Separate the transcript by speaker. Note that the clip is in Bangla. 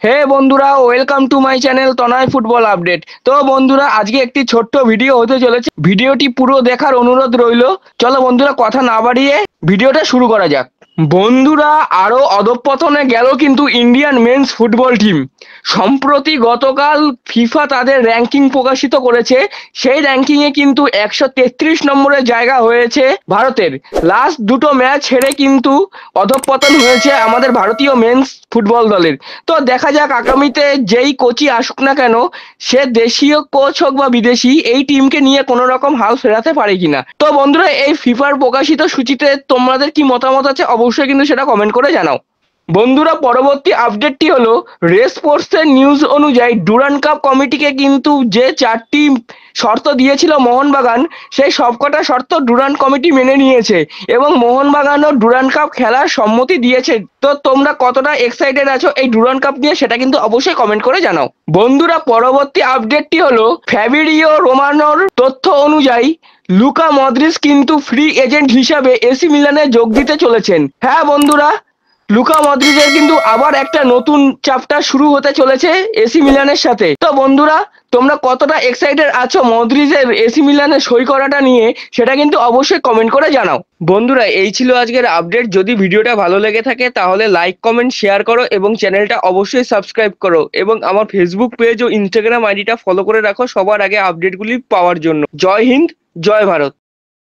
Speaker 1: হে বন্ধুরা, welcome to my channel Tanay football update. তো বন্ধুরা, আজকে একটি ছোট্ট ভিডিও হতে চলেছে। ভিডিওটি পুরো দেখার অনুরোধ রইলো। চলো বন্ধুরা, কথা না বাড়িয়ে ভিডিওটা শুরু করা যাক। বন্ধুরা, আরো অধঃপতনে গেল কিন্তু ইন্ডিয়ান মেন্স ফুটবল টিম। সম্প্রতি গতকাল ফিফা তাদের র্যাঙ্কিং প্রকাশিত করেছে। সেই র্যাঙ্কিংয়ে কিন্তু 133 নম্বরের জায়গা হয়েছে ভারতের। লাস্ট দুটো ম্যাচ হেরে কিন্তু অধঃপতন হয়েছে আমাদের ভারতীয় মেন্স ফুটবল দলের। তো দেখা যাক আগামীতে যেই কোচই আসুক না কেন, সে দেশীয় কোচ হোক বা বিদেশি, এই টিমকে নিয়ে কোনো রকম হাল ফেরাতে পারে কিনা। তো বন্ধুরা, এই ফিফার প্রকাশিত সূচিতে তোমাদের কি মতামত আছে অবশ্যই কিন্তু সেটা কমেন্ট করে জানাও। বন্ধুরা, পরবর্তী আপডেটটি হলো রেস স্পোর্টসের নিউজ অনুযায়ী ডুরান্ড কাপ কমিটিকে কিন্তু যে 4টি শর্ত দিয়েছিল মোহনবাগান, সেই সবকটা শর্ত ডুরান্ড কমিটি মেনে নিয়েছে এবং মোহনবাগানও ডুরান্ড কাপ খেলার সম্মতি দিয়েছে। তো তোমরা কতটা এক্সাইটেড আছো এই ডুরান্ড কাপ নিয়ে সেটা কিন্তু অবশ্যই কমেন্ট করে জানাও। বন্ধুরা, পরবর্তী আপডেটটি হলো ফ্যাবিরিও রোমানোর তথ্য অনুযায়ী লুকা মদ্রিচ কিন্তু ফ্রি এজেন্ট হিসাবে এসি মিলানে যোগ দিতে চলেছেন। হ্যাঁ বন্ধুরা, লুকা মদ্রিচের কিন্তু আবার একটা নতুন চ্যাপ্টার শুরু হতে চলেছে এসি মিলানের সাথে। তো বন্ধুরা, তোমরা কতটা এক্সাইটেড আছো মদ্রিচের এসি মিলানে সই করাটা নিয়ে সেটা কিন্তু অবশ্যই কমেন্ট করে জানাও। বন্ধুরা, এই ছিল আজকের আপডেট। যদি ভিডিওটা ভালো লেগে থাকে তাহলে লাইক, কমেন্ট, শেয়ার করো এবং চ্যানেলটা অবশ্যই সাবস্ক্রাইব করো এবং আমার ফেসবুক পেজ ও ইনস্টাগ্রাম আইডিটা ফলো করে রাখো সবার আগে আপডেটগুলি পাওয়ার জন্য। জয় হিন্দ, জয় ভারত।